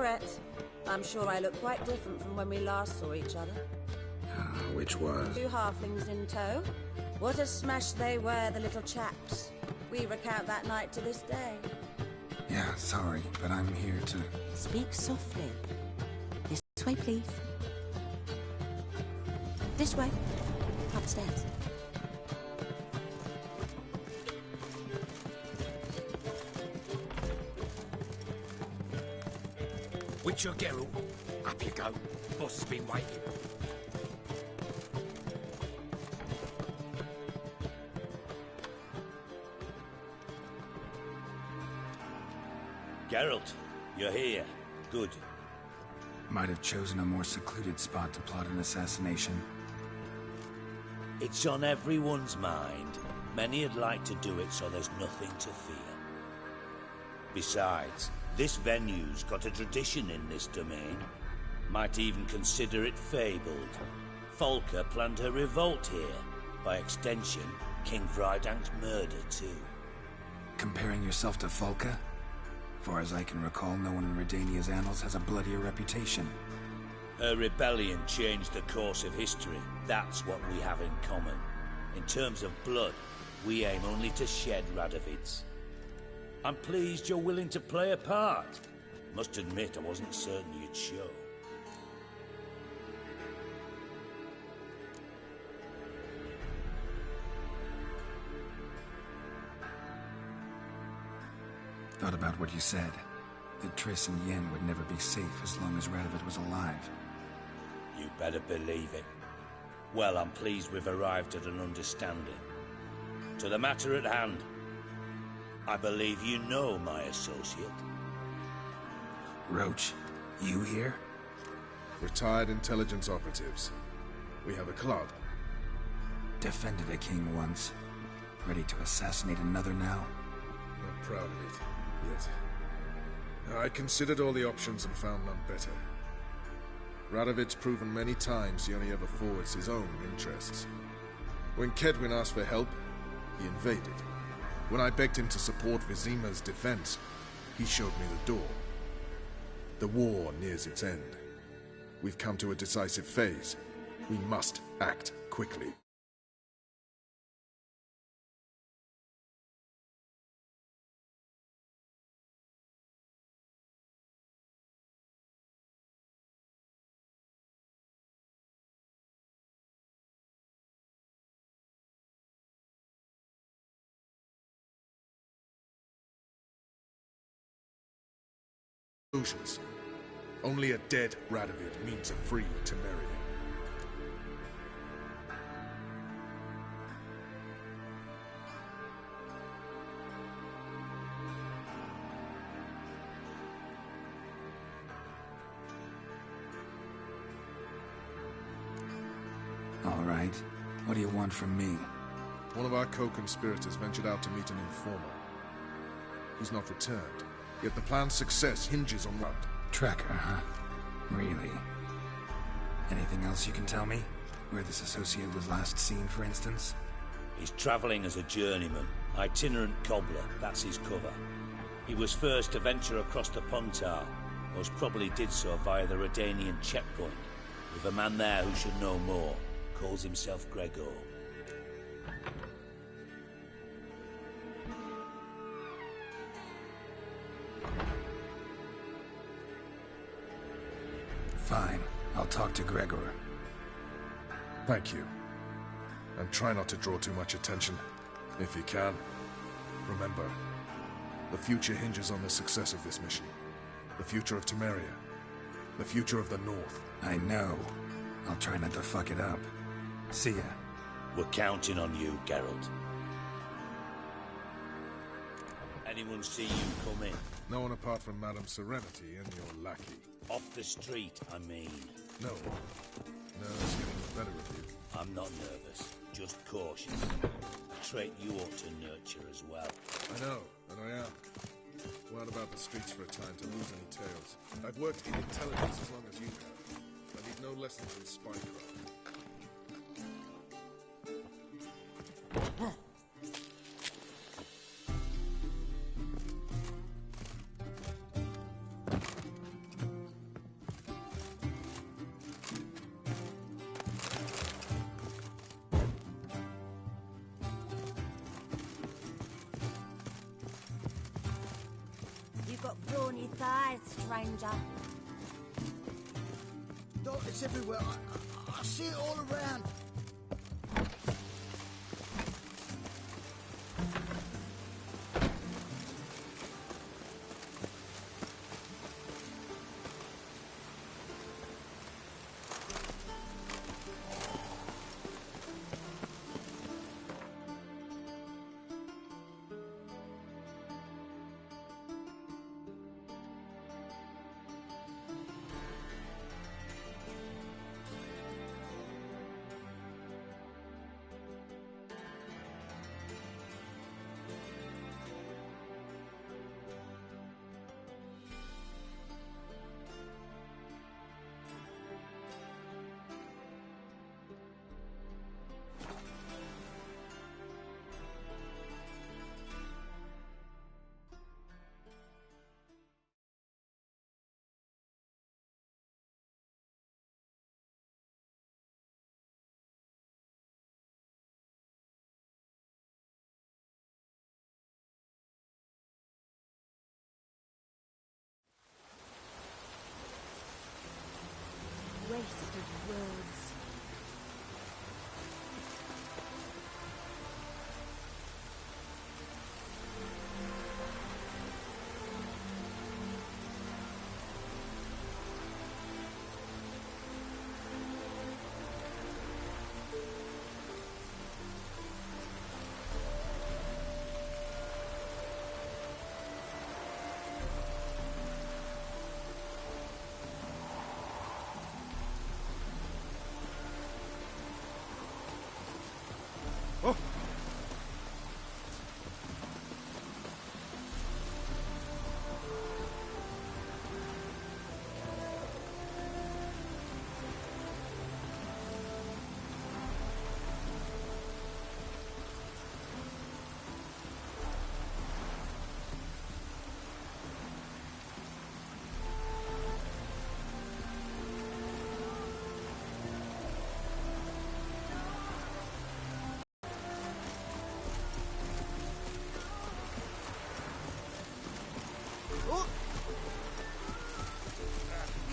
regret. I'm sure I look quite different from when we last saw each other. Which was? 2 halflings in tow. What a smash they were, the little chaps. We recount that night to this day. Yeah, sorry, but I'm here to... Speak softly. This way, please. This way. Upstairs. Witcher Geralt, up you go. Boss has been waiting. Geralt, you're here. Good. Might have chosen a more secluded spot to plot an assassination. It's on everyone's mind. Many would like to do it, so there's nothing to fear. Besides, this venue's got a tradition in this domain. Might even consider it fabled. Folka planned her revolt here. By extension, King Vrydank's murder too. Comparing yourself to Folka? Far as I can recall, no one in Redania's annals has a bloodier reputation. Her rebellion changed the course of history. That's what we have in common. In terms of blood, we aim only to shed Radovid's. I'm pleased you're willing to play a part. Must admit, I wasn't certain you'd show. Thought about what you said. That Triss and Yen would never be safe as long as Radovid was alive. You better believe it. Well, I'm pleased we've arrived at an understanding. To the matter at hand. I believe you know my associate. Roach, you here? Retired intelligence operatives. We have a club. Defended a king once. Ready to assassinate another now? Not proud of it, yet. I considered all the options and found none better. Radovid's proven many times he only ever forwards his own interests. When Kedwin asked for help, he invaded. When I begged him to support Vizima's defense, he showed me the door. The war nears its end. We've come to a decisive phase. We must act quickly. Illusions. Only a dead Radovid means a free Temeria. All right. What do you want from me? One of our co-conspirators ventured out to meet an informer. He's not returned. Yet the plan's success hinges on that. Tracker, huh? Really? Anything else you can tell me? Where this associate was last seen, for instance? He's travelling as a journeyman. Itinerant cobbler, that's his cover. He was first to venture across the Pontar. Most probably did so via the Redanian checkpoint. With a man there who should know more. Calls himself Gregor. Fine. I'll talk to Gregor. Thank you. And try not to draw too much attention, if you can. Remember, the future hinges on the success of this mission. The future of Temeria. The future of the North. I know. I'll try not to fuck it up. See ya. We're counting on you, Geralt. Anyone see you come in? No one apart from Madame Serenity and your lackey. Off the street, I mean. No. Nerves getting the better of you. I'm not nervous, just cautious. A trait you ought to nurture as well. I know, and I am. Wound about the streets for a time to lose any tails. I've worked in intelligence as long as you have. I need no lessons in spycraft. pretty thighs, stranger. Dog, it's everywhere. I see it all around. Wasted words.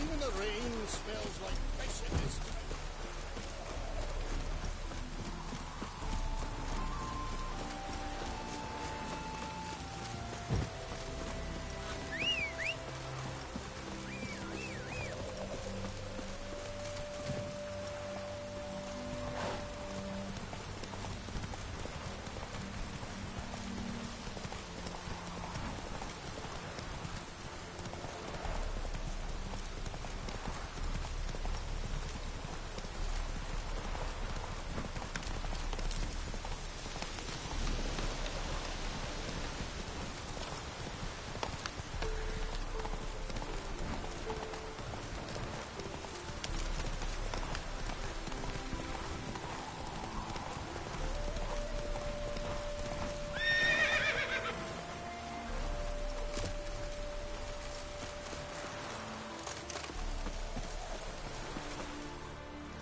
Even the rain smells like fish in this time.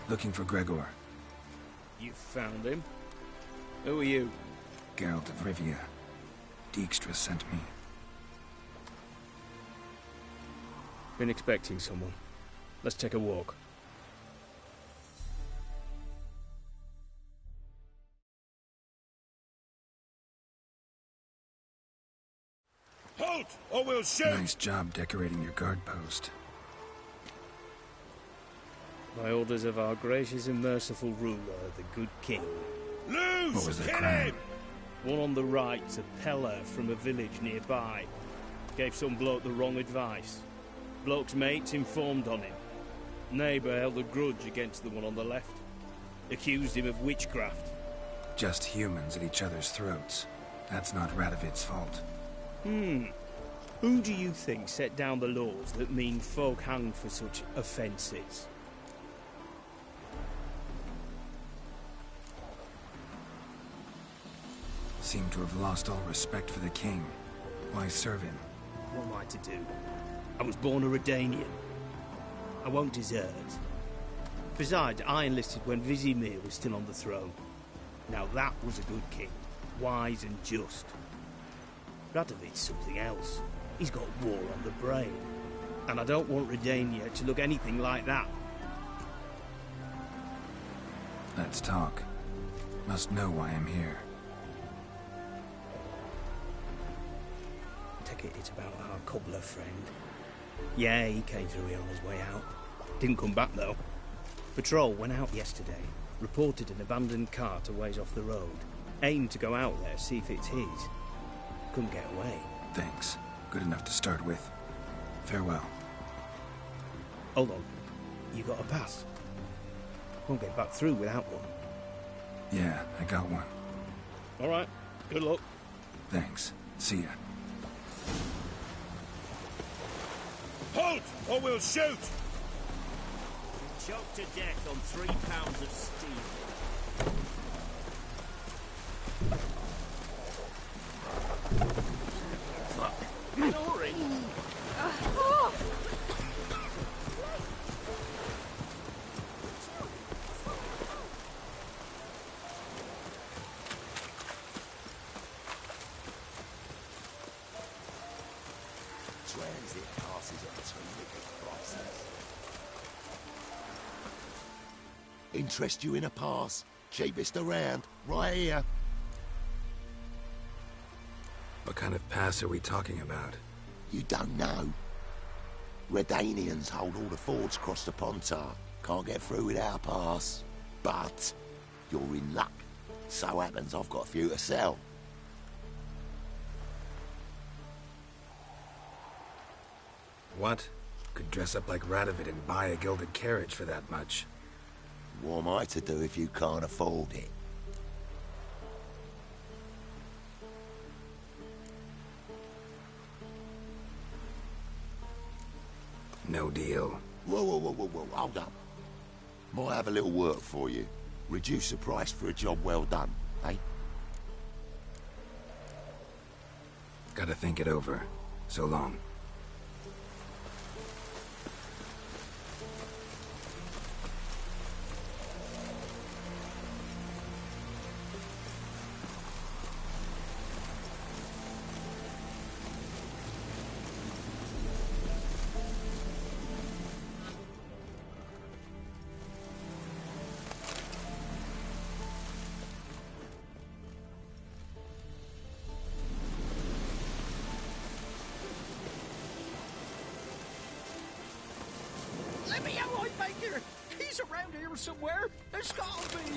Looking for Gregor. You found him? Who are you? Geralt of Rivia. Dijkstra sent me. Been expecting someone. Let's take a walk. Halt, or we'll shoot! Nice job decorating your guard post. By orders of our gracious and merciful ruler, the good king. Loose! What was the Hit crime? him! One on the right's a peller from a village nearby. Gave some bloke the wrong advice. Bloke's mates informed on him. Neighbour held a grudge against the one on the left. Accused him of witchcraft. Just humans at each other's throats. That's not Radovid's fault. Who do you think set down the laws that mean folk hang for such offences? Seem to have lost all respect for the king. Why serve him? What am I to do? I was born a Redanian. I won't desert. Besides, I enlisted when Vizimir was still on the throne. Now that was a good king. Wise and just. Radovid's something else. He's got war on the brain. And I don't want Redania to look anything like that. Let's talk. Must know why I'm here. Take it it's about our cobbler friend. Yeah, he came through here on his way out. Didn't come back, though. Patrol went out yesterday. Reported an abandoned cart a ways off the road. Aimed to go out there, see if it's his. Couldn't get away. Thanks. Good enough to start with. Farewell. Hold on. You got a pass? Won't get back through without one. Yeah, I got one. All right. Good luck. Thanks. See ya. Halt, or we'll shoot! Choked to death on 3 pounds of steel. Fuck. Glory! Transit passes at terrific prices. Interest you in a pass? Cheapest around, right here. What kind of pass are we talking about? You don't know. Redanians hold all the fords across the Pontar. Can't get through without a pass. But you're in luck. So happens I've got a few to sell. What? Could dress up like Radovid and buy a gilded carriage for that much. What am I to do if you can't afford it? No deal. Whoa, hold up. Might have a little work for you. Reduce the price for a job well done, eh? Gotta think it over. So long. Let me out, Baker! He's around here somewhere. There's gotta be.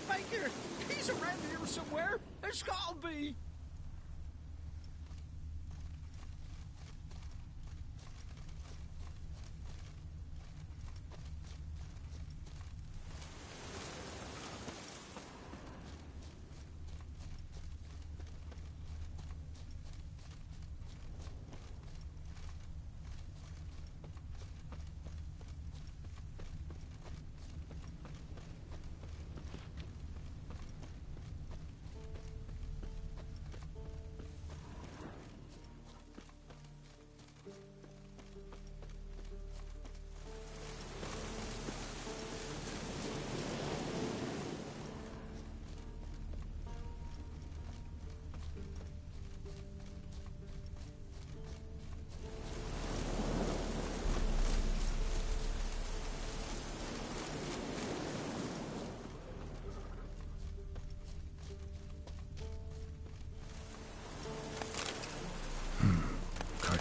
Baker! He's around here somewhere! There's gotta be!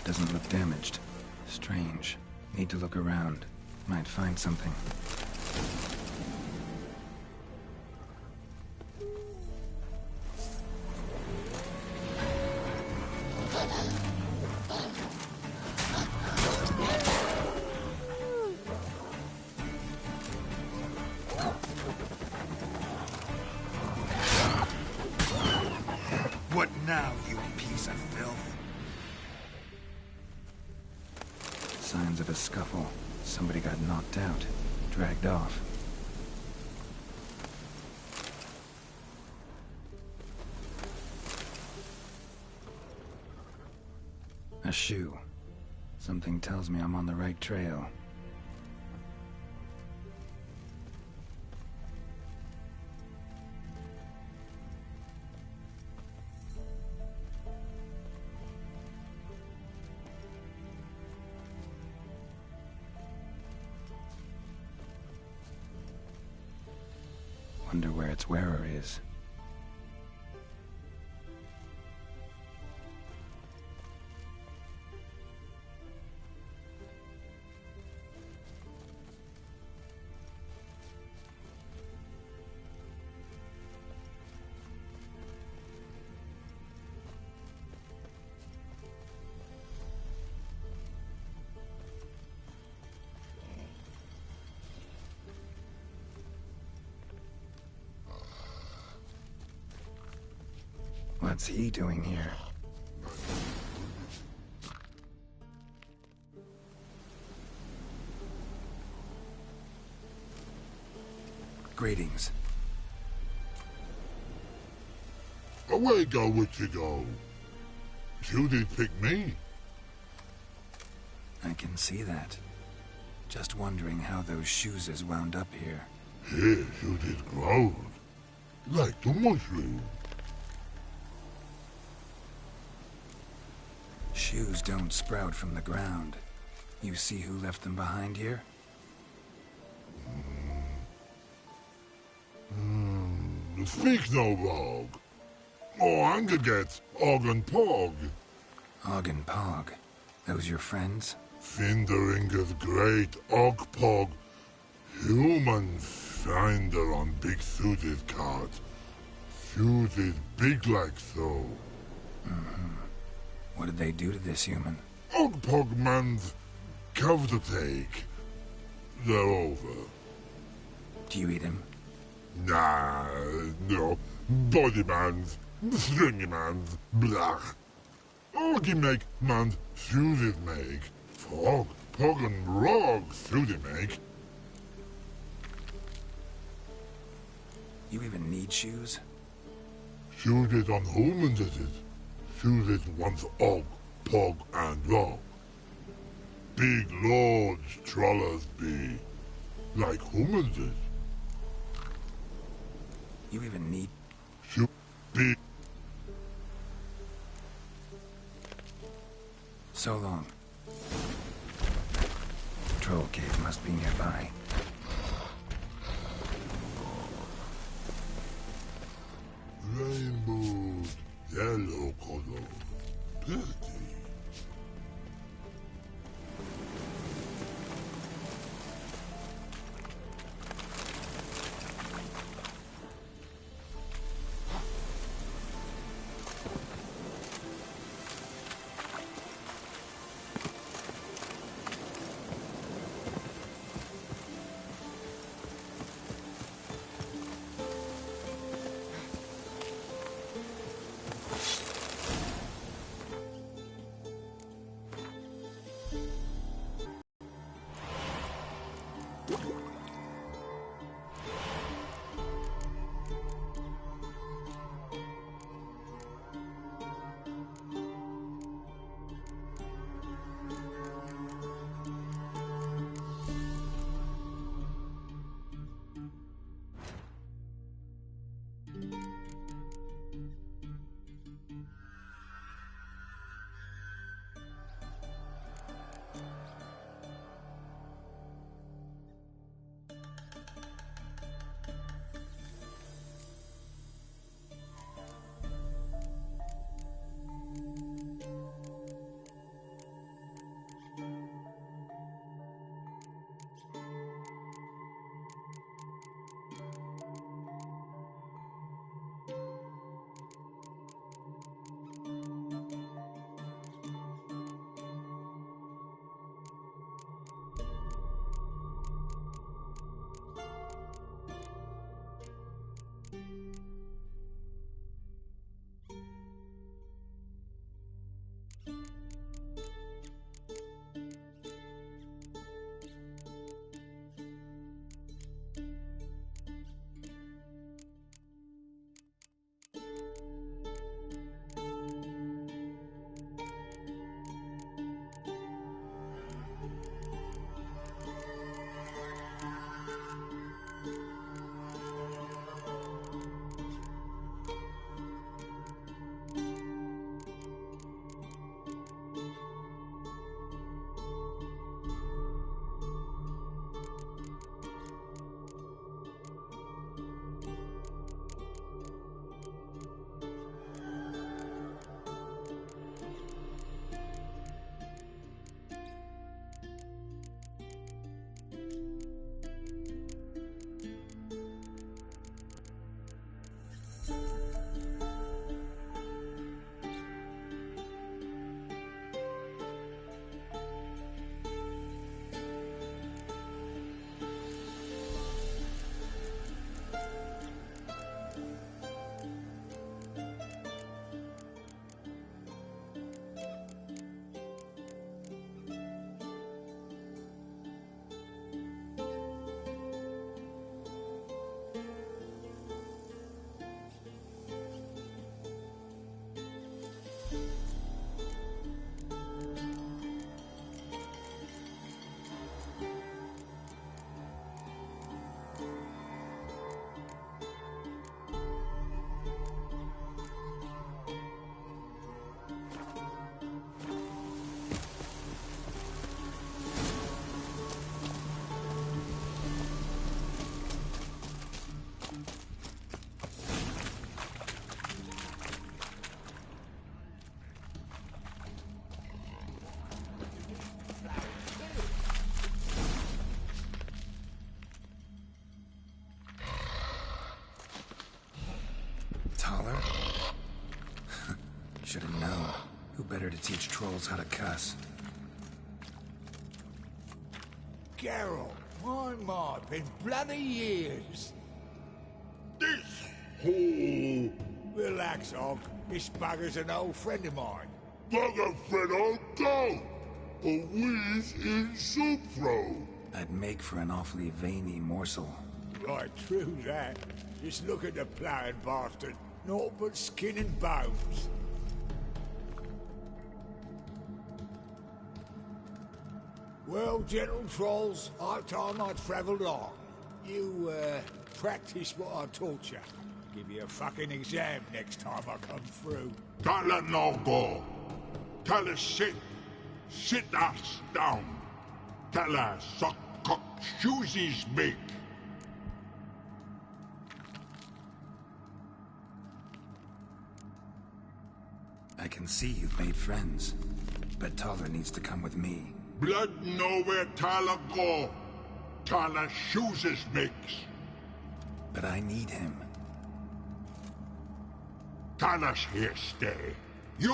Doesn't look damaged. Strange. Need to look around. Might find something. What now, you piece of filth? Signs of a scuffle. Somebody got knocked out, dragged off. A shoe. Something tells me I'm on the right trail. Wonder where its wearer is. What's he doing here? Greetings. Away go, would you go? You did pick me. I can see that. Just wondering how those shoes is wound up here. Yes, you did grow. Like the mushroom. Shoes don't sprout from the ground. You see who left them behind here? Speak no rogue. Oh, anger gets Og and Pog. Og and Pog. Those your friends? Finderinger's great Og Pog. Human finder on big suited cart. Suited big like so. What did they do to this human? Og Pog man's cover to take. They're over. Do you eat him? Nah, no. Body man's, stringy man's, blach. Oggy make man's suited make. Frog, Pog and Rog suited make. You even need shoes? Suited on humans is it. Suited once Og, Pog and Rog. Big lords trollers be. Like humans is. You even need... Shoot big. So long. Troll cave must be nearby. Rainbow, yellow color. Pretty. Taller? Should have known. Who better to teach trolls how to cuss? Geralt, my, been bloody years. This whole Relax, Og. This bugger's an old friend of mine. bugger friend I'll go. A whiz in soup throw. I'd make for an awfully veiny morsel. Right, true that. Just look at the ploughing bastard. Naught but skin and bones. Well, gentle trolls, high time I travelled on. You, practice what I taught you. Give you a fucking exam next time I come through. Tala no go. Tala sit. Sit us down. Tala suck cock shoesies make. I can see you've made friends, but Taller needs to come with me. Blood nowhere Tala go. Tala shoeses makes. But I need him. Tala's here stay. You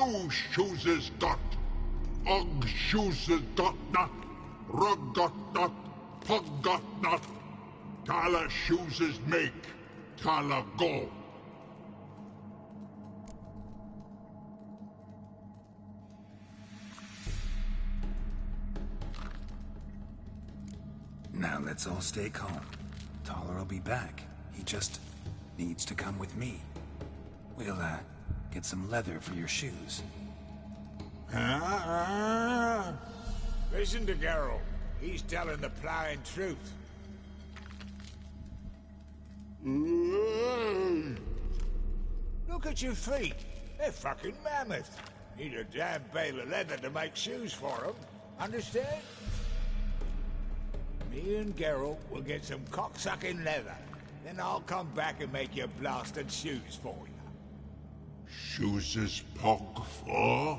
shoeses got. Og shoeses got not. Rug got not. Pug got not. Tala shoeses make. Tala go. Now let's all stay calm. Taller will be back. He just needs to come with me. We'll, get some leather for your shoes. Listen to Geralt. He's telling the ploughing truth. Look at your feet. They're fucking mammoth. Need a damn bale of leather to make shoes for them. Understand? Me and Geralt will get some cocksucking leather. Then I'll come back and make your blasted shoes for you. Shoeses pog for?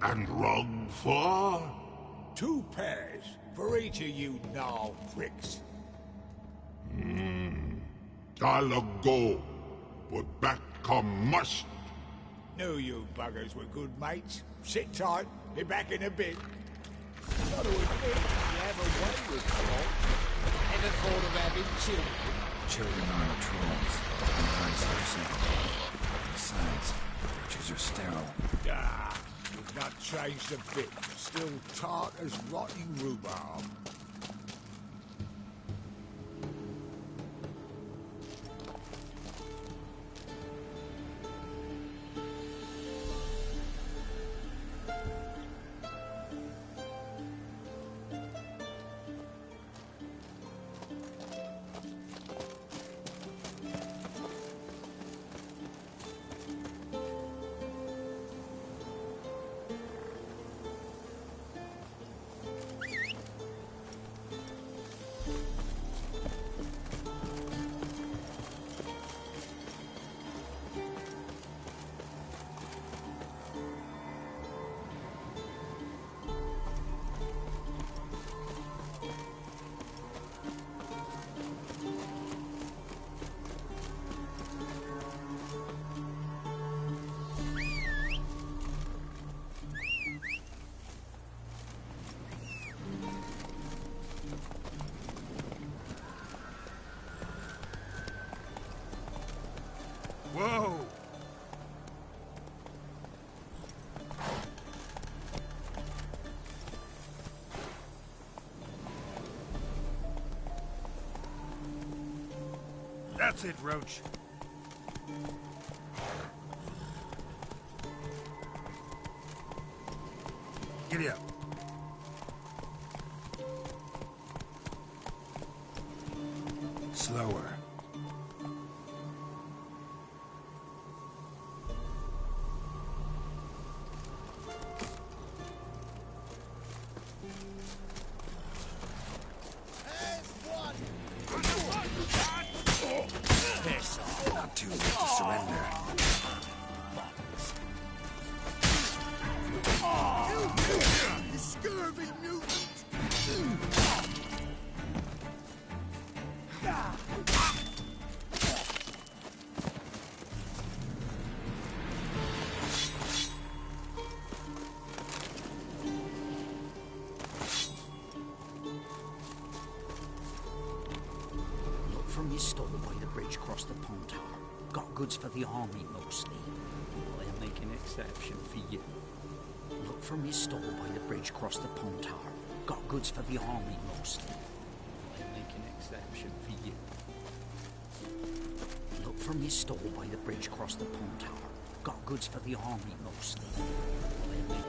And rug for? 2 pairs for each of you gnarled pricks. Tala go. But back come must. Knew you buggers were good mates. Sit tight. Be back in a bit. Gotta admit, you have a way with trolls. Never thought of having children. Children aren't trolls, and vice versa. Besides, witches are sterile. Ah, you've not changed a bit. Still tart as rotting rhubarb. Whoa! That's it, Roach. Giddy up. Slower. Not too late to surrender. You scurvy mutant! your stall by the bridge across the pond tower. Got goods for the army mostly. I'll make an exception for you. Look from your stall by the bridge across the pond tower. Got goods for the army mostly. I'll make an exception for you. Look from your stall by the bridge across the pond tower. Got goods for the army mostly. I'll make...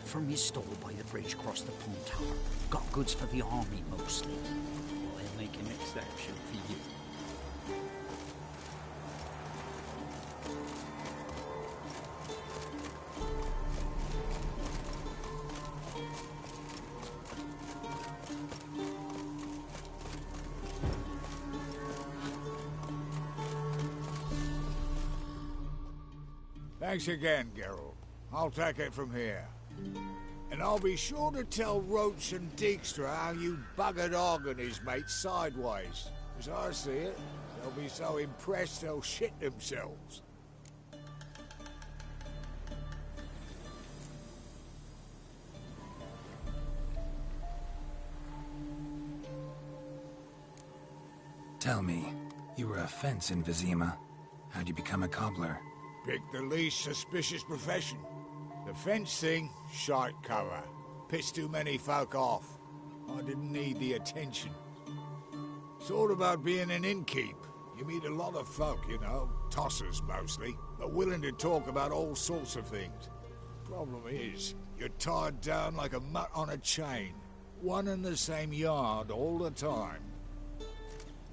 From his stall by the bridge across the pond tower. Got goods for the army mostly. I'll make an exception for you. Thanks again, Geralt. I'll take it from here. And I'll be sure to tell Roach and Dijkstra how you buggered Og and his mates sideways. As I see it, they'll be so impressed they'll shit themselves. Tell me, you were a fence in Vizima. How'd you become a cobbler? Pick the least suspicious profession. The fence thing, shite cover. Pissed too many folk off. I didn't need the attention. It's all about being an innkeep. You meet a lot of folk, you know, tossers mostly, but willing to talk about all sorts of things. Problem is, you're tied down like a mutt on a chain. One and the same yard all the time.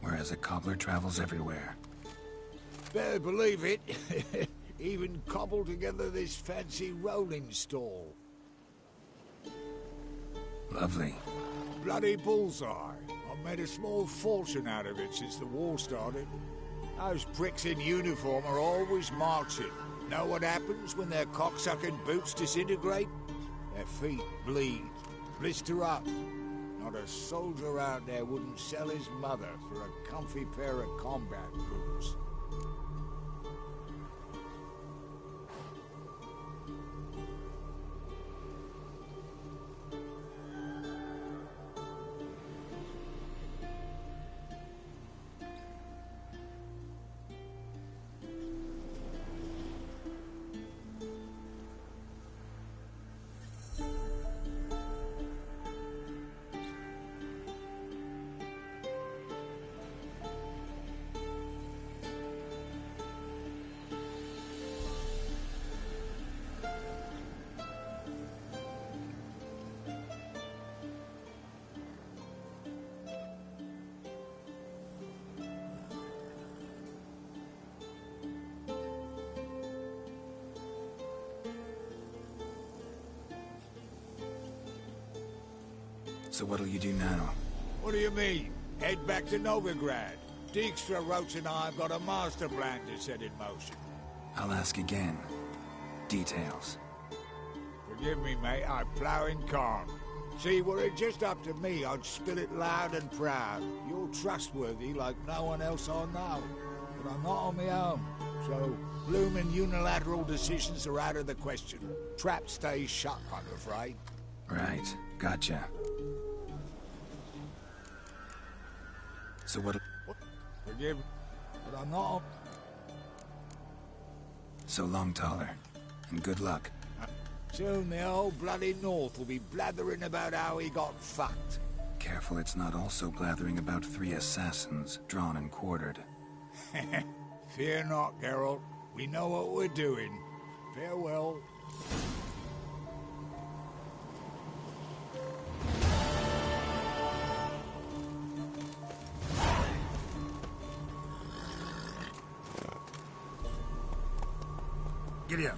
Whereas a cobbler travels everywhere. Better believe it. Even cobbled together this fancy rolling stall. Lovely. Bloody bullseye. I've made a small fortune out of it since the war started. Those pricks in uniform are always marching. Know what happens when their cocksucking boots disintegrate? Their feet bleed, blister up. Not a soldier out there wouldn't sell his mother for a comfy pair of combat boots. So what'll you do now? What do you mean? Head back to Novigrad. Dijkstra, Roach and I have got a master plan to set in motion. I'll ask again. Details. Forgive me, mate, I plough in calm. See, were it just up to me, I'd spill it loud and proud. You're trustworthy like no one else I know. But I'm not on my own. So, bloomin' unilateral decisions are out of the question. Trap stays shut, I'm afraid. Right. Gotcha. So what... Forgive me, but I'm not... So long, Taller. And good luck. Soon the old bloody North will be blathering about how he got fucked. Careful it's not also blathering about 3 assassins, drawn and quartered. Fear not, Geralt. We know what we're doing. Farewell. Giddy up.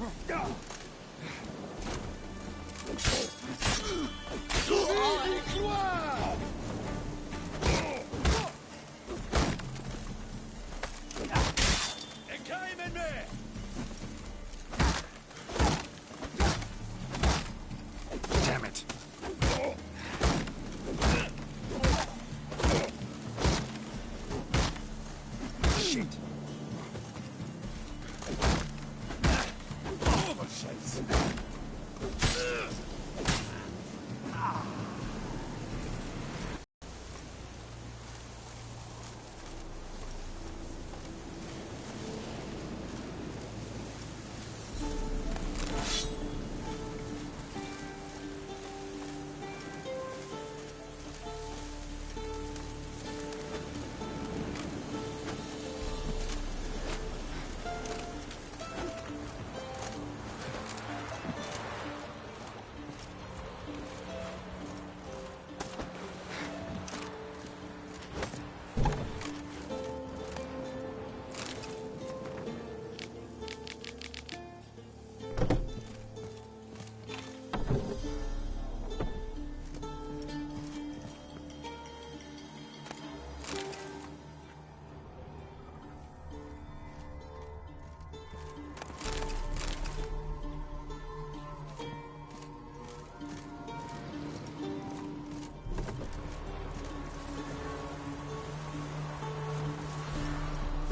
It came in there! Damn it. Shit.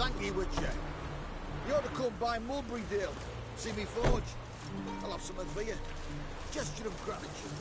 Thank you, Witcher. You ought to come by Mulberrydale. See me forge. I'll have something for you. Gesture of gratitude.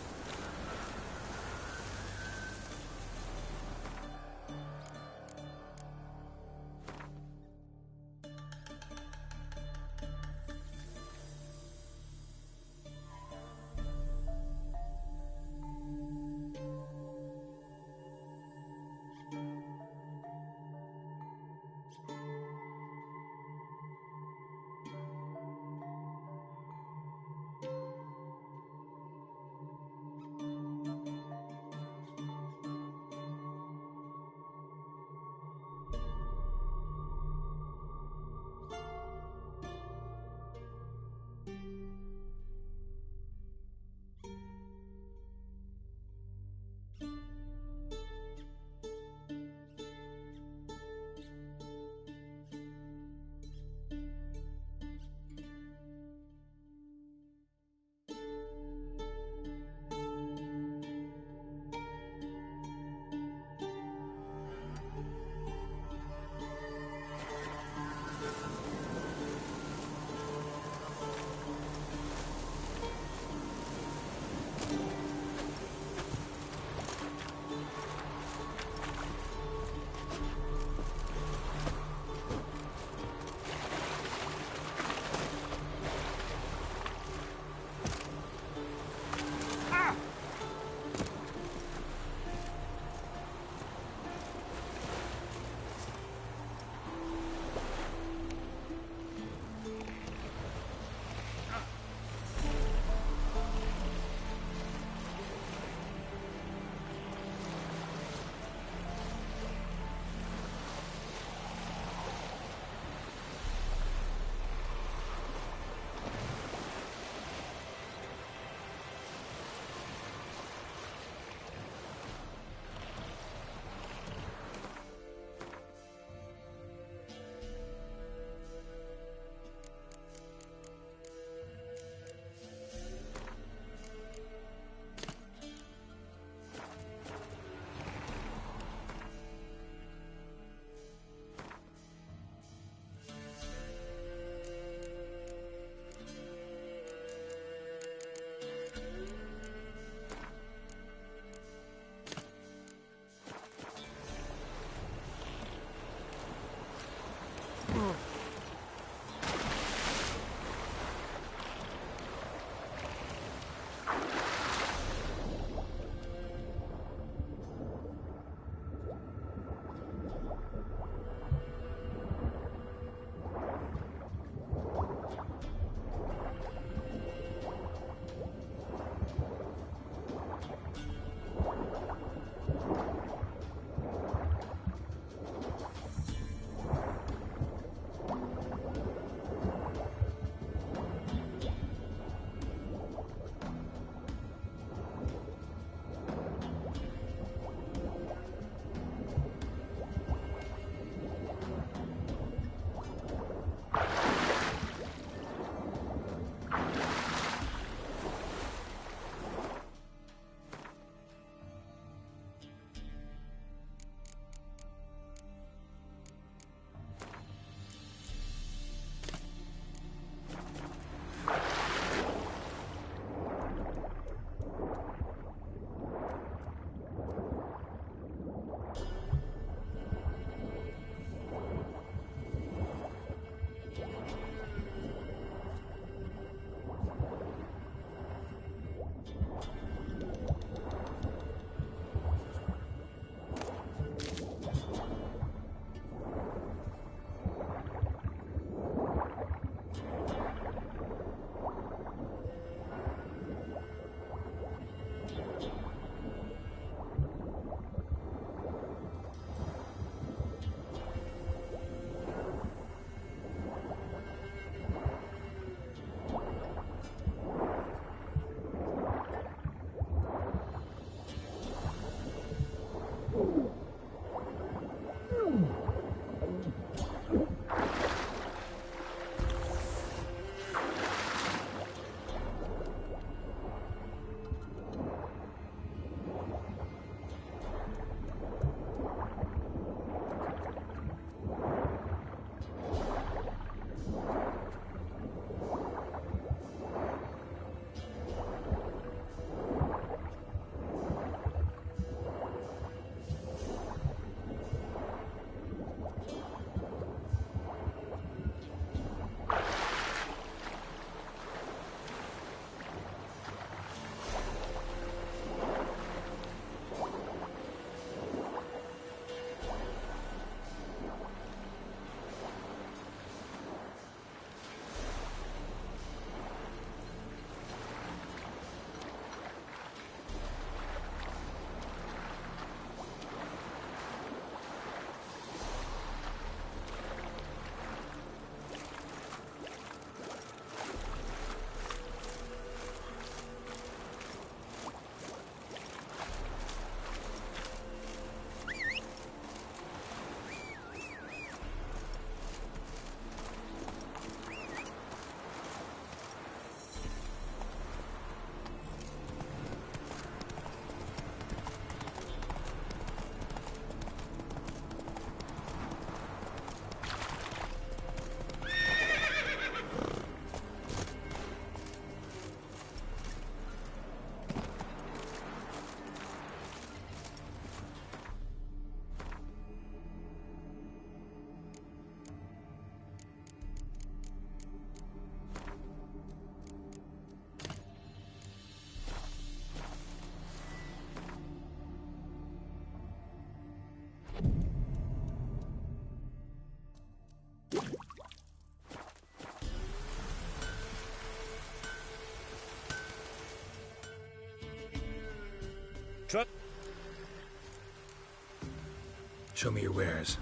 Show me your wares.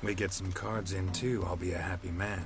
We get some cards in too, I'll be a happy man.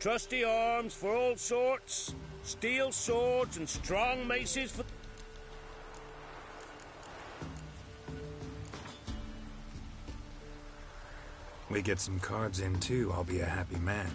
Trusty arms for all sorts, steel swords and strong maces for... We get some cards in too, I'll be a happy man.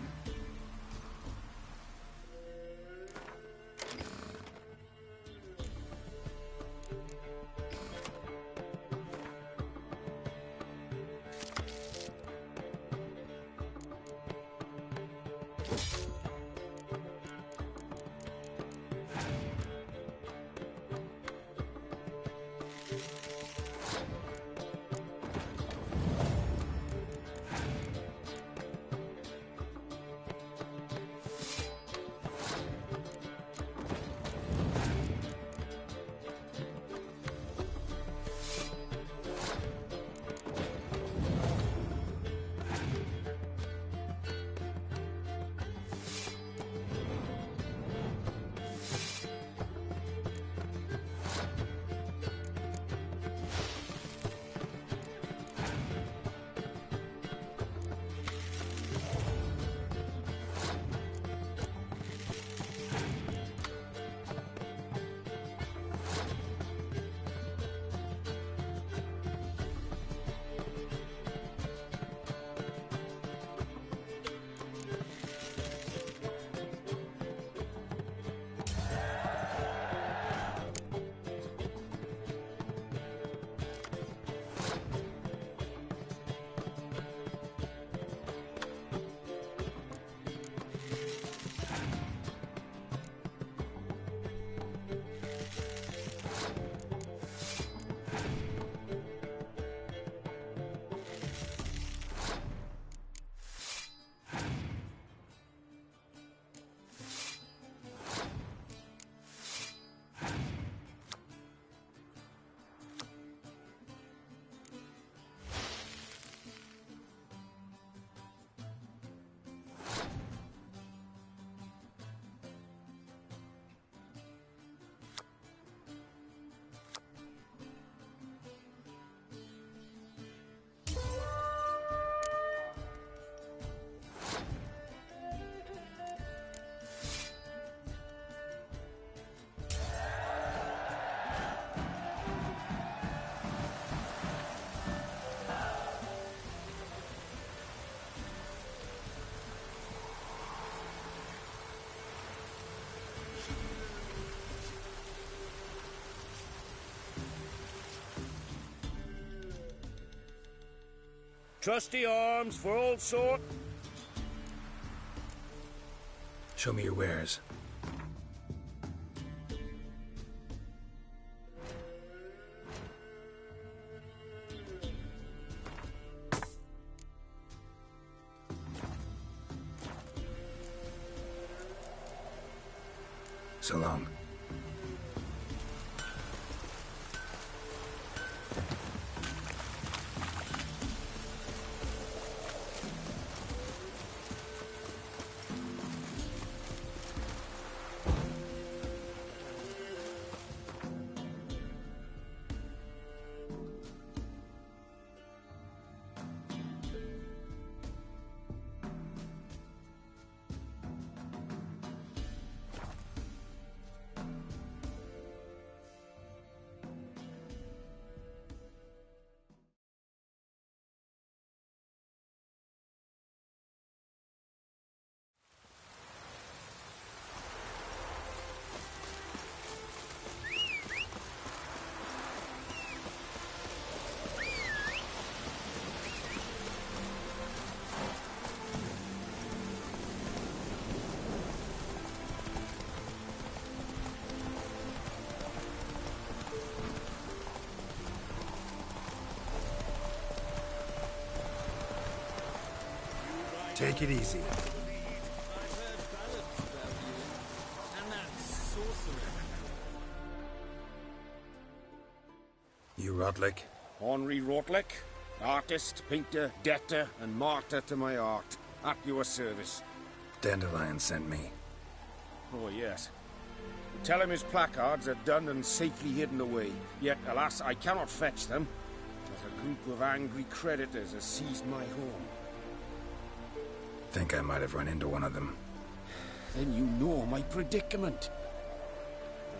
Trusty arms for all sorts. Show me your wares. So long. Take it easy. You Rotlick? Henri Rotlick, artist, painter, debtor, and martyr to my art. At your service. Dandelion sent me. Oh, yes. Tell him his placards are done and safely hidden away. Yet, alas, I cannot fetch them, as a group of angry creditors has seized my home. Think I might have run into one of them. then you know my predicament.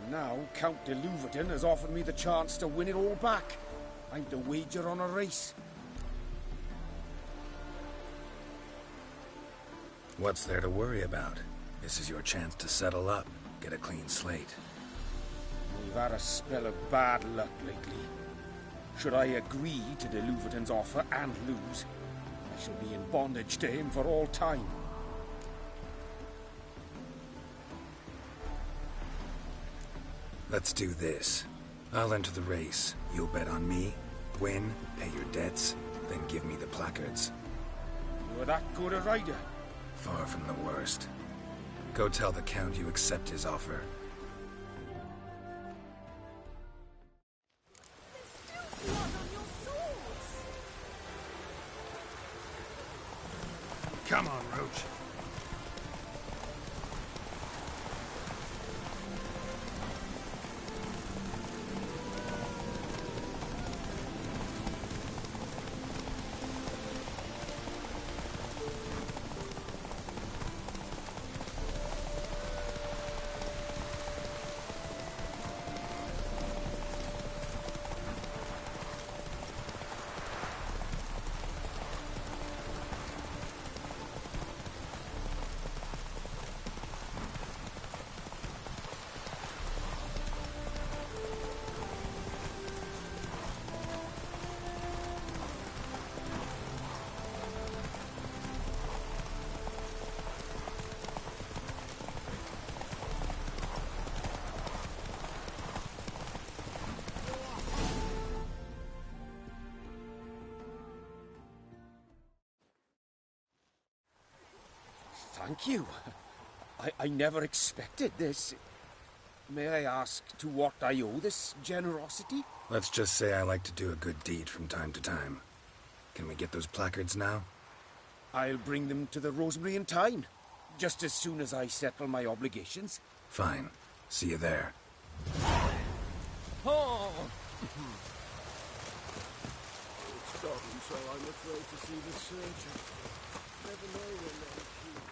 And now Count de Louverton has offered me the chance to win it all back. I'm to wager on a race. What's there to worry about? This is your chance to settle up, get a clean slate. We've had a spell of bad luck lately. Should I agree to de Louverton's offer and lose, I shall be in bondage to him for all time. Let's do this. I'll enter the race. You'll bet on me, win, pay your debts, then give me the placards. You're that good a rider? Far from the worst. Go tell the Count you accept his offer. Come on, Roach. Thank you. I never expected this. May I ask to what I owe this generosity? Let's just say I like to do a good deed from time to time. Can we get those placards now? I'll bring them to the Rosemary in time, just as soon as I settle my obligations. Fine. See you there. Oh! It's gotten so I'm afraid to see the surgeon. Never know when they'll cure.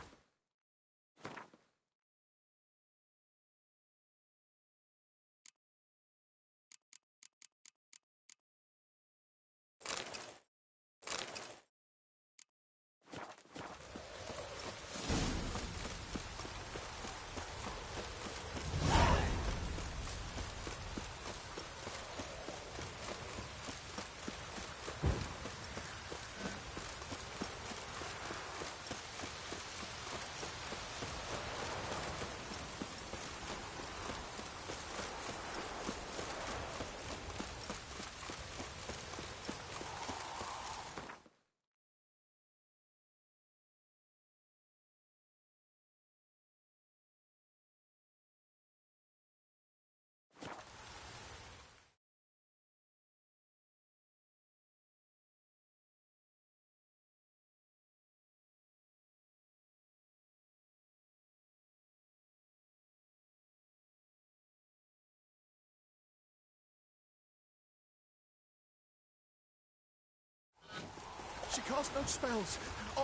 She casts no spells.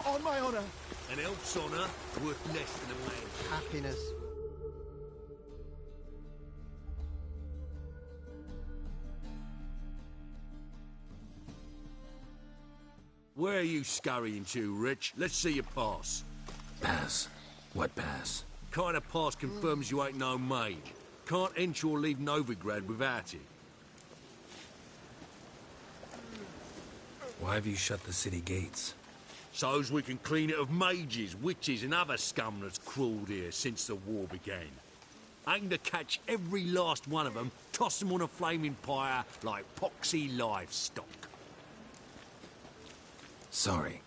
On my honor. An elf's honor worth less than a man's Happiness. Where are you scurrying to, Rich? Let's see your pass. Pass? What pass? Kind of pass confirms you ain't no maid. Can't enter or leave Novigrad without it. Why have you shut the city gates? So's we can clean it of mages, witches and other scum that's crawled here since the war began. Aim to catch every last one of them, toss them on a flaming pyre like poxy livestock. Sorry,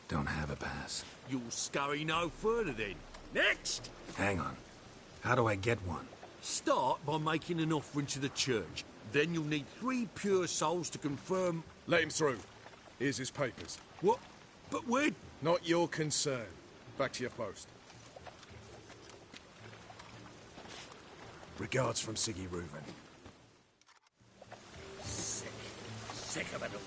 don't have a pass. You'll scurry no further then. Next! Hang on. How do I get one? Start by making an offering to the church. Then you'll need 3 pure souls to confirm... Let him through. Here's his papers. What? But where... Not your concern. Back to your post. Regards from Siggy Reuven. Sick of it all.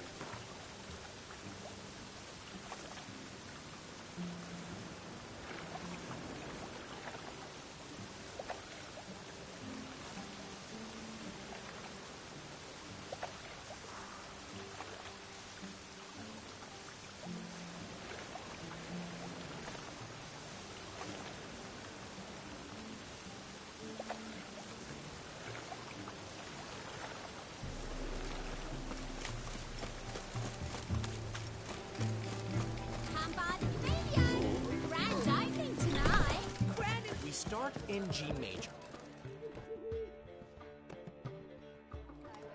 in G major.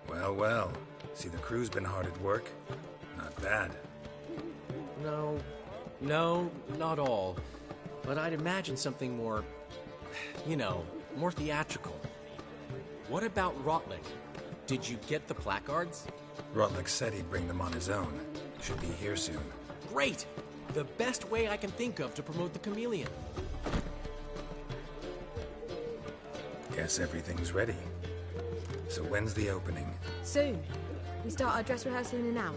Well, well. See, the crew's been hard at work. Not bad. No, not all. But I'd imagine something more, more theatrical. What about Rotlick? Did you get the placards? Rotlick said he'd bring them on his own. Should be here soon. Great! The best way I can think of to promote the chameleon. Guess everything's ready. So when's the opening? Soon. We start our dress rehearsal in an hour.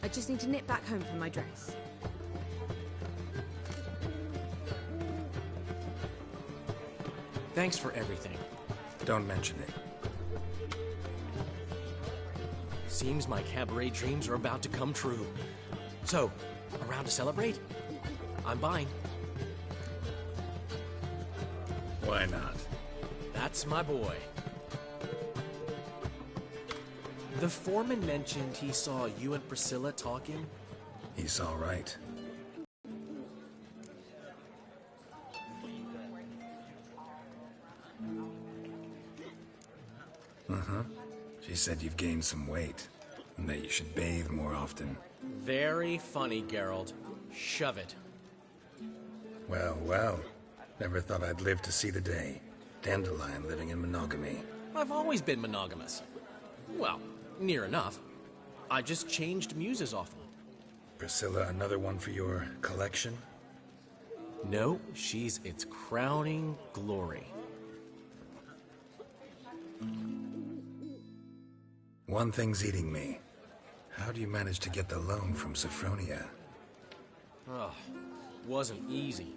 I just need to nip back home for my dress. Thanks for everything. Don't mention it. Seems my cabaret dreams are about to come true. So, around to celebrate? I'm buying. Why not? That's my boy. The foreman mentioned he saw you and Priscilla talking. He's all right. She said you've gained some weight, and that you should bathe more often. Very funny, Geralt. Shove it. Well, well. Never thought I'd live to see the day. Dandelion living in monogamy. I've always been monogamous. Well, near enough. I just changed muses often. Priscilla, another one for your collection? No, she's its crowning glory. One thing's eating me. How do you manage to get the loan from Sophronia? Oh, wasn't easy.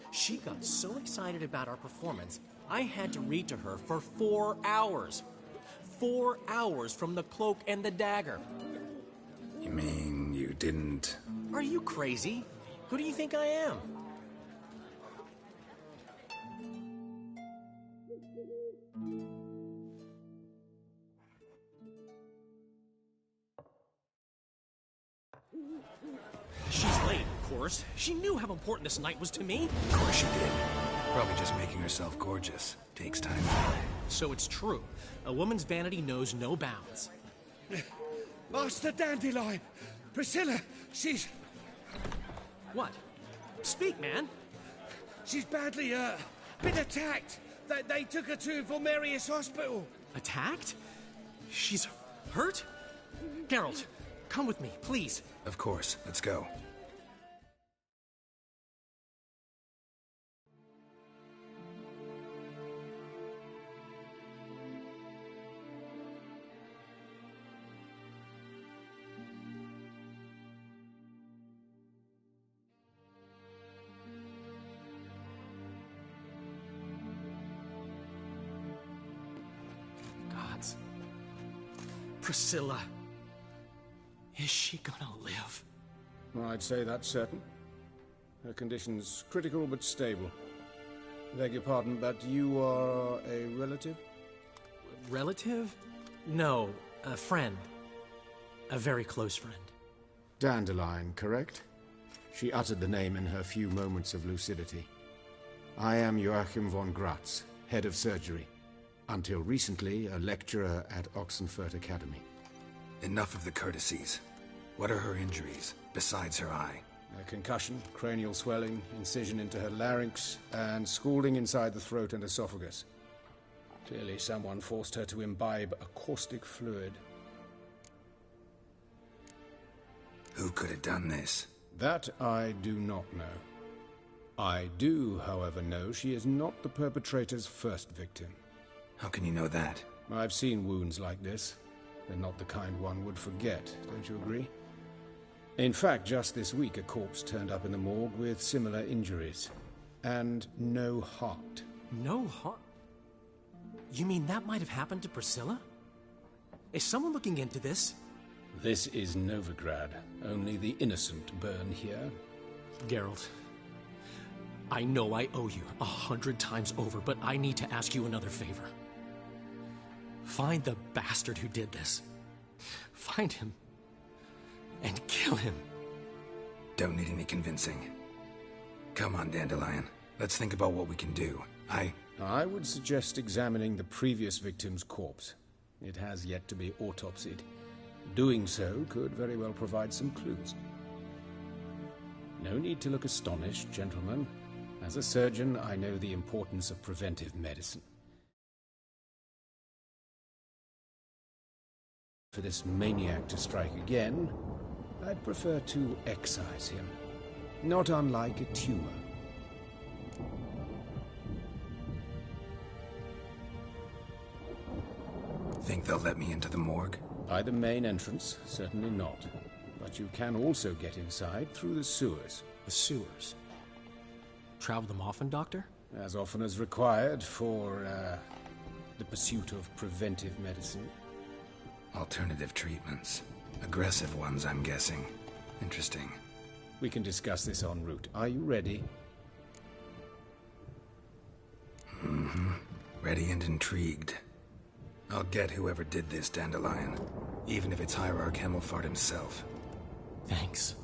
She got so excited about our performance, I had to read to her for 4 hours. 4 hours from the Cloak and the Dagger. You mean you didn't... Are you crazy? Who do you think I am? She's late, of course. She knew how important this night was to me. Of course she did. Probably just making herself gorgeous. Takes time. So it's true. A woman's vanity knows no bounds. Master Dandelion! Priscilla, she's... What? Speak, man. She's badly, been attacked. They took her to Vulmerius Hospital. Attacked? She's hurt? Geralt, come with me, please. Of course. Let's go. Gods. Priscilla. Is she gonna live? I'd say that's certain. Her condition's critical but stable. Beg your pardon, but you are a relative? Relative? No, a friend. A very close friend. Dandelion, correct? She uttered the name in her few moments of lucidity. I am Joachim von Gratz, head of surgery. Until recently, a lecturer at Oxenfurt Academy. Enough of the courtesies. What are her injuries, besides her eye? A concussion, cranial swelling, incision into her larynx, and scalding inside the throat and esophagus. Clearly someone forced her to imbibe a caustic fluid. Who could have done this? That I do not know. I do, however, know she is not the perpetrator's first victim. How can you know that? I've seen wounds like this. They're not the kind one would forget, don't you agree? In fact, just this week a corpse turned up in the morgue with similar injuries. And no heart. No heart? You mean that might have happened to Priscilla? Is someone looking into this? This is Novigrad. Only the innocent burn here. Geralt, I know I owe you 100 times over, but I need to ask you another favor. Find the bastard who did this. Find him. And kill him. Don't need any convincing. Come on, Dandelion. Let's think about what we can do. I would suggest examining the previous victim's corpse. It has yet to be autopsied. Doing so could very well provide some clues. No need to look astonished, gentlemen. As a surgeon, I know the importance of preventive medicine. For this maniac to strike again, I'd prefer to excise him. Not unlike a tumor. Think they'll let me into the morgue? By the main entrance, certainly not. But you can also get inside through the sewers. The sewers? Travel them often, Doctor? As often as required for, the pursuit of preventive medicine. Alternative treatments. Aggressive ones, I'm guessing. Interesting. We can discuss this en route. Are you ready? Mm-hmm. Ready and intrigued. I'll get whoever did this, Dandelion. Even if it's Hierarch Hemmelfart himself. Thanks.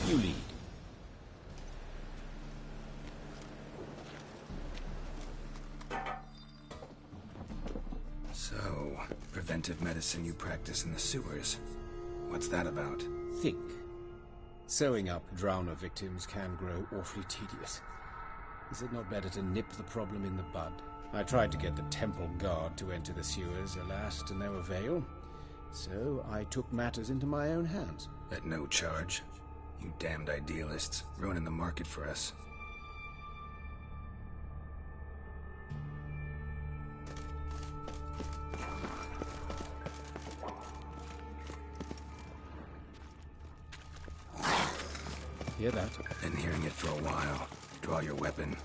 You lead. So, preventive medicine you practice in the sewers. What's that about? Think. Sewing up drowner victims can grow awfully tedious. Is it not better to nip the problem in the bud? I tried to get the temple guard to enter the sewers, alas, to no avail. So I took matters into my own hands. At no charge. You damned idealists, ruining the market for us. Hear that? Been hearing it for a while. Draw your weapon.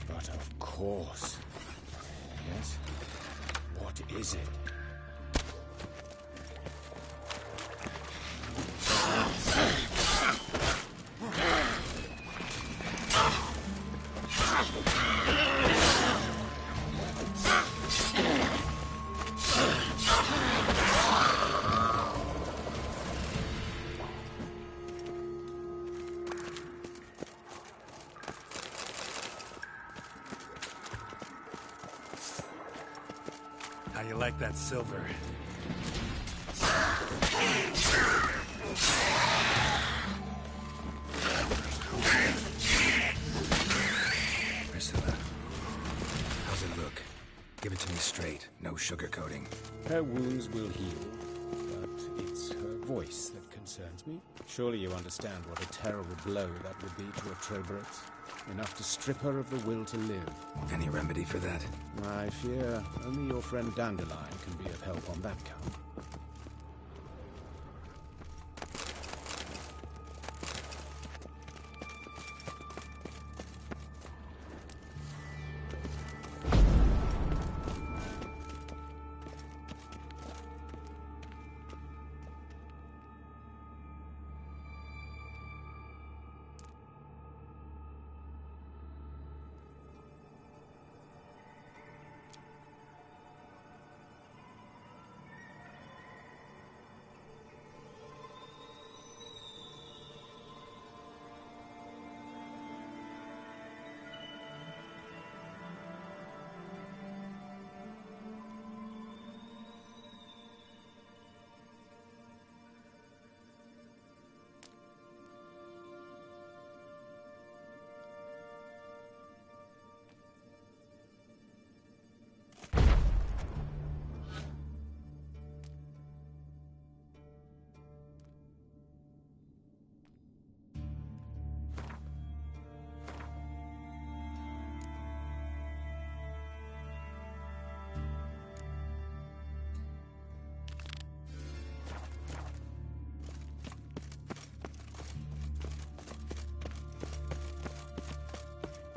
But of course. Yes? What is it? How you like that silver? Priscilla, how's it look? Give it to me straight, no sugarcoating. Her wounds will heal, but it's her voice that concerns me. Surely you understand what a terrible blow that would be to a Troberet. Enough to strip her of the will to live. Any remedy for that? I fear only your friend Dandelion can be of help on that count.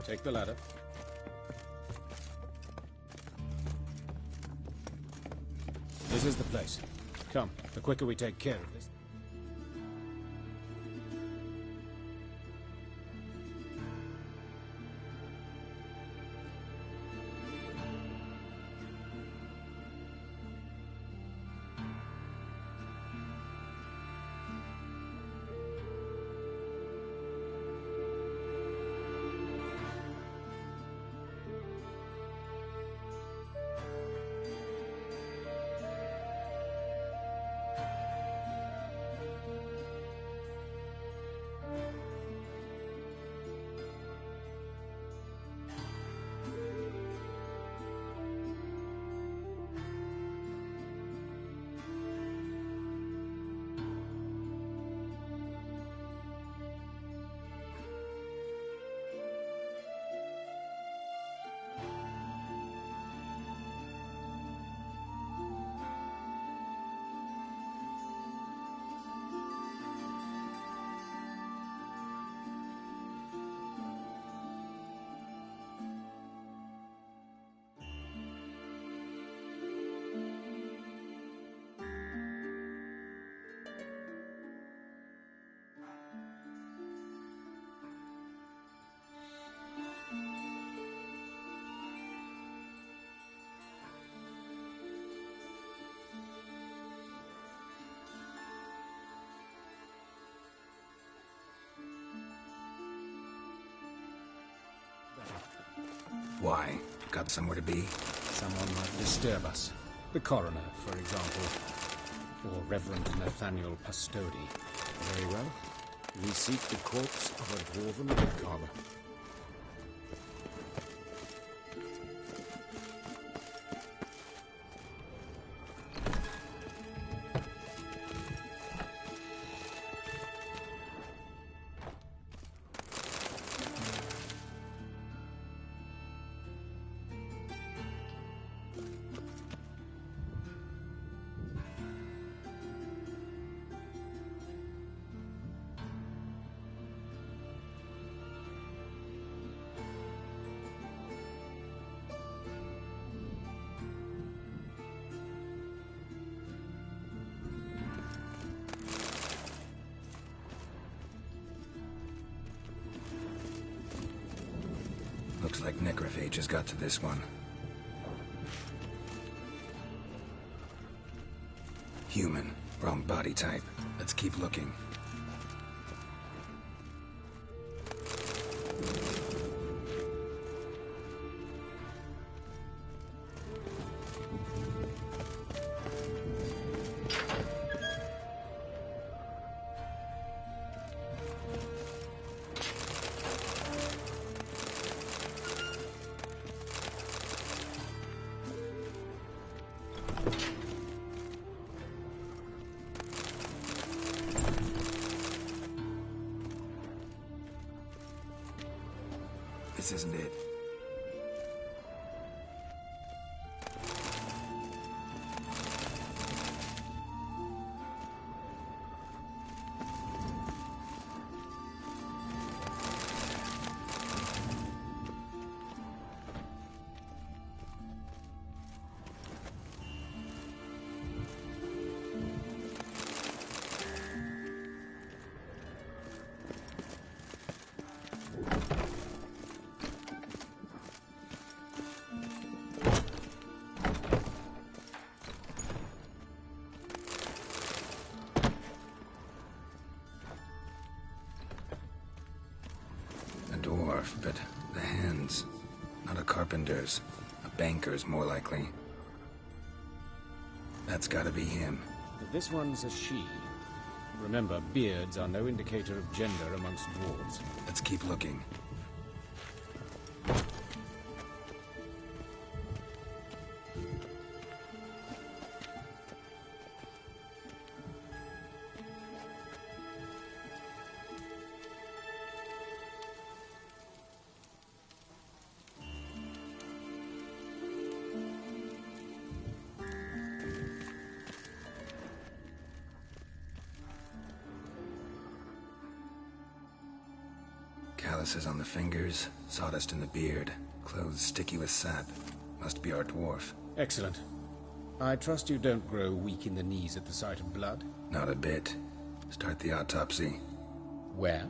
Take the ladder. This is the place. Come, the quicker we take care of this. Why? Got somewhere to be? Someone might disturb us. The coroner, for example. Or Reverend Nathaniel Pastodi. Very well. We seek the corpse of a dwarven woodcarver. Looks like necrophages got to this one. Human. Wrong body type. Let's keep looking. This isn't it. But the hands. Not a carpenter's. A banker's, more likely. That's gotta be him. This one's a she. Remember, beards are no indicator of gender amongst dwarves. Let's keep looking. Calluses on the fingers, sawdust in the beard, clothes sticky with sap. Must be our dwarf. Excellent. I trust you don't grow weak in the knees at the sight of blood? Not a bit. Start the autopsy. Where?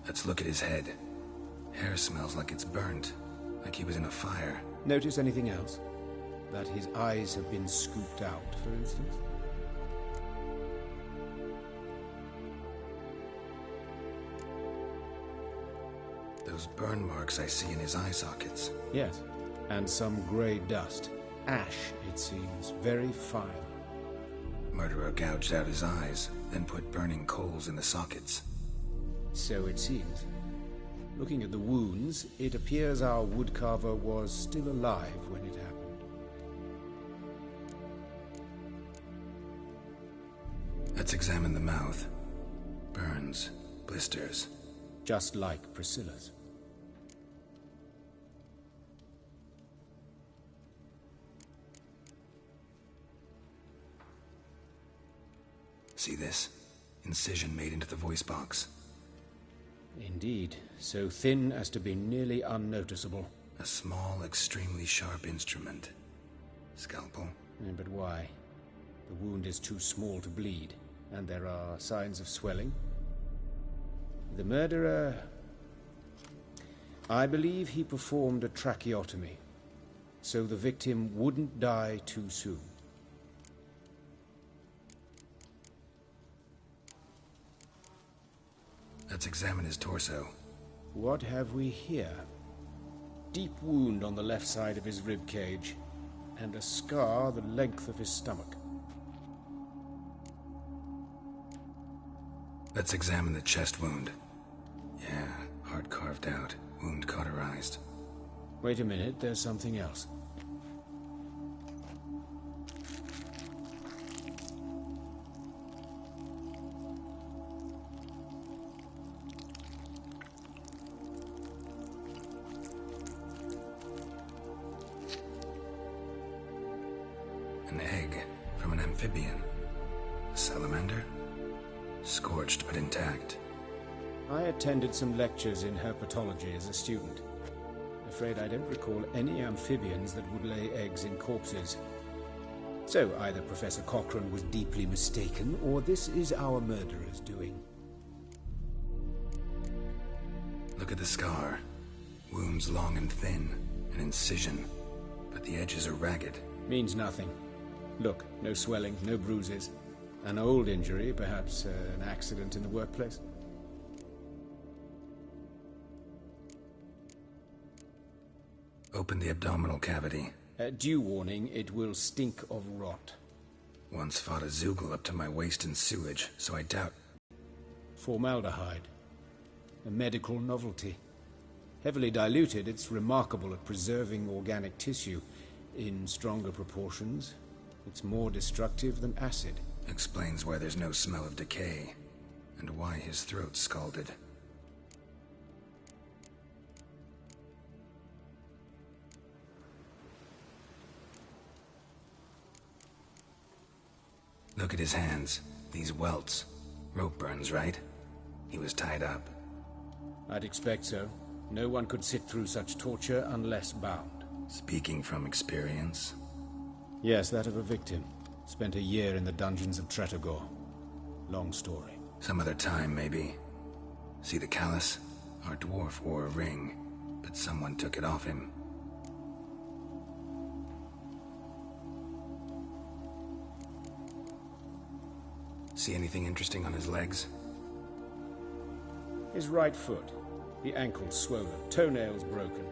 Let's look at his head. Hair smells like it's burnt, like he was in a fire. Notice anything else? That his eyes have been scooped out, for instance? Those burn marks I see in his eye sockets. Yes, and some grey dust. Ash, it seems. Very fine. Murderer gouged out his eyes, then put burning coals in the sockets. So it seems. Looking at the wounds, it appears our woodcarver was still alive when it happened. Let's examine the mouth. Burns, blisters. Just like Priscilla's. See this? Incision made into the voice box. Indeed, so thin as to be nearly unnoticeable. A small, extremely sharp instrument. Scalpel. But why? The wound is too small to bleed, and there are signs of swelling. The murderer... I believe he performed a tracheotomy, so the victim wouldn't die too soon. Let's examine his torso. What have we here? Deep wound on the left side of his rib cage, and a scar the length of his stomach. Let's examine the chest wound. Yeah, heart carved out, wound cauterized. Wait a minute, there's something else. An egg from an amphibian. A salamander? Scorched but intact. I attended some lectures in herpetology as a student. Afraid I don't recall any amphibians that would lay eggs in corpses. So either Professor Cochrane was deeply mistaken, or this is our murderer's doing. Look at the scar. Wounds long and thin. An incision. But the edges are ragged. Means nothing. Look, no swelling, no bruises. An old injury, perhaps an accident in the workplace. Open the abdominal cavity. Due warning, it will stink of rot. Once fought a Zoogle up to my waist in sewage, so I doubt... Formaldehyde. A medical novelty. Heavily diluted, it's remarkable at preserving organic tissue. In stronger proportions, it's more destructive than acid. Explains why there's no smell of decay, and why his throat's scalded. Look at his hands. These welts. Rope burns, right? He was tied up. I'd expect so. No one could sit through such torture unless bound. Speaking from experience? Yes, that of a victim. Spent a year in the dungeons of Tretogor. Long story. Some other time, maybe. See the callus? Our dwarf wore a ring, but someone took it off him. See anything interesting on his legs? His right foot. The ankle swollen, toenails broken.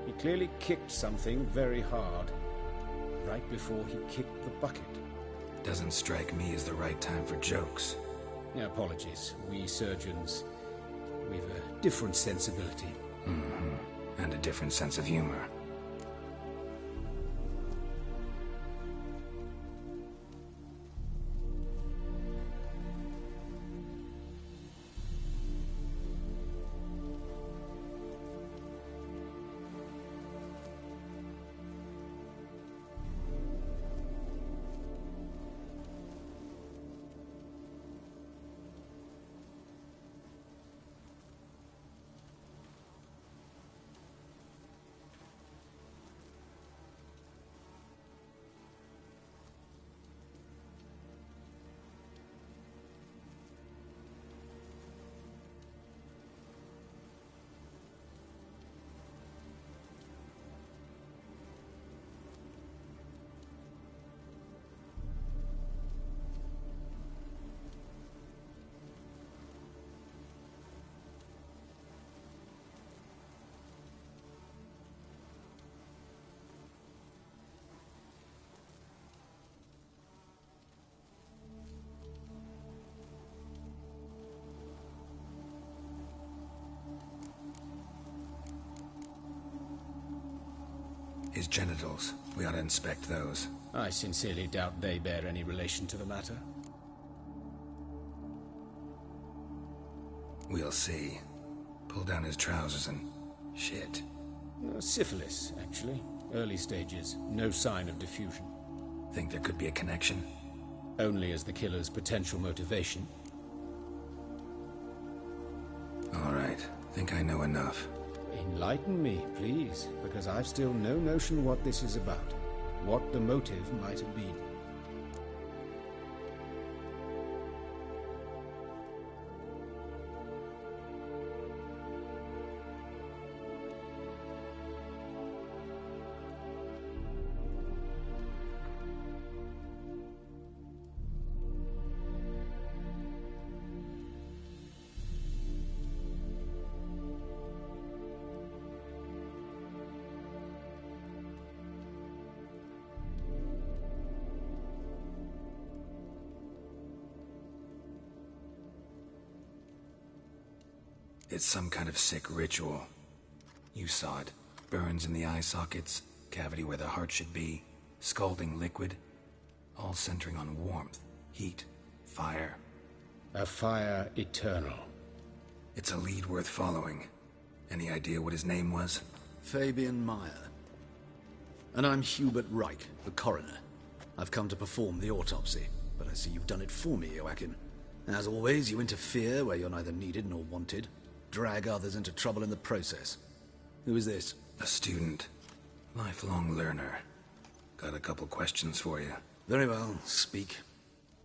He clearly kicked something very hard. Right before he kicked the bucket. Doesn't strike me as the right time for jokes. Apologies. We surgeons, we've a different sensibility. Mm-hmm. And a different sense of humor. His genitals. We ought to inspect those. I sincerely doubt they bear any relation to the matter. We'll see. Pull down his trousers and... shit. Syphilis, actually. Early stages. No sign of diffusion. Think there could be a connection? Only as the killer's potential motivation. All right. Think I know enough. Enlighten me, please, because I've still no notion what this is about. What the motive might have been. It's some kind of sick ritual. You saw it. Burns in the eye sockets, cavity where the heart should be, scalding liquid, all centering on warmth, heat, fire. A fire eternal. It's a lead worth following. Any idea what his name was? Fabian Meyer. And I'm Hubert Reich, the coroner. I've come to perform the autopsy, but I see you've done it for me, Joachim. As always, you interfere where you're neither needed nor wanted. Drag others into trouble in the process. Who is this? A student. Lifelong learner. Got a couple questions for you. Very well, speak.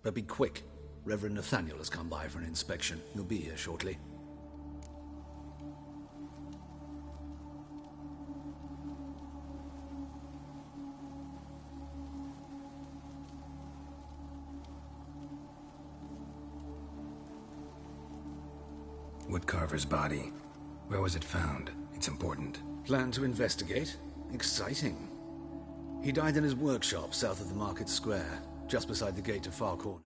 But be quick. Reverend Nathaniel has come by for an inspection. He'll be here shortly. Woodcarver's body. Where was it found? It's important. Plan to investigate? Exciting. He died in his workshop south of the Market Square, just beside the gate to Far Corner.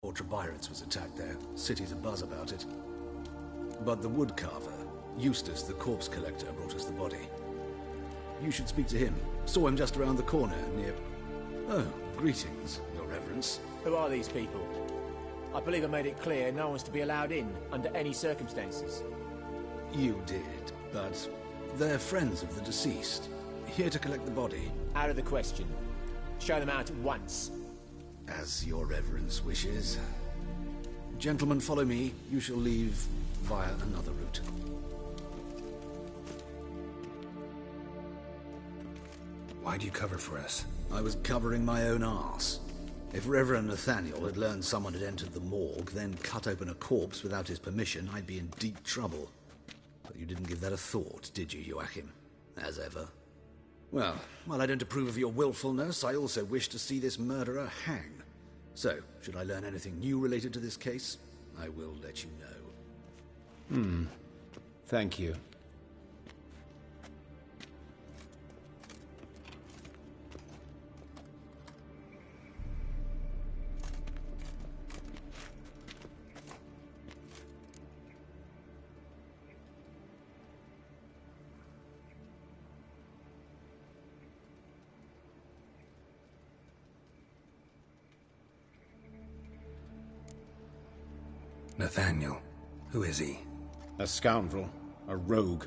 Ultra-Pirates was attacked there. City's abuzz about it. But the woodcarver, Eustace the corpse collector, brought us the body. You should speak to him. Saw him just around the corner near... Oh, greetings, Your Reverence. Who are these people? I believe I made it clear no one's to be allowed in, under any circumstances. You did, but they're friends of the deceased. Here to collect the body. Out of the question. Show them out at once. As Your Reverence wishes. Gentlemen, follow me. You shall leave via another route. Why'd you cover for us? I was covering my own arse. If Reverend Nathaniel had learned someone had entered the morgue, then cut open a corpse without his permission, I'd be in deep trouble. But you didn't give that a thought, did you, Joachim? As ever. Well, while I don't approve of your willfulness, I also wish to see this murderer hang. So, should I learn anything new related to this case, I will let you know. Thank you. Nathaniel. Who is he? A scoundrel. A rogue.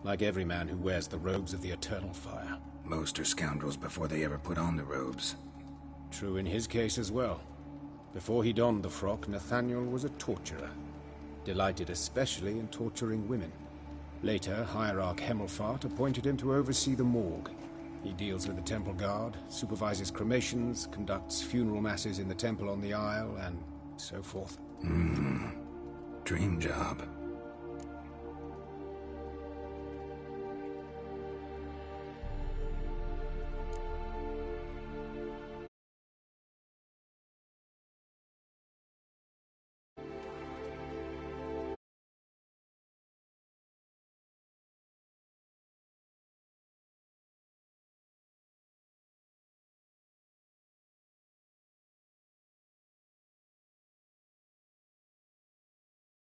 Like every man who wears the robes of the Eternal Fire. Most are scoundrels before they ever put on the robes. True in his case as well. Before he donned the frock, Nathaniel was a torturer. Delighted especially in torturing women. Later, Hierarch Hemmelfart appointed him to oversee the morgue. He deals with the Temple Guard, supervises cremations, conducts funeral masses in the temple on the Isle, and so forth. Dream job.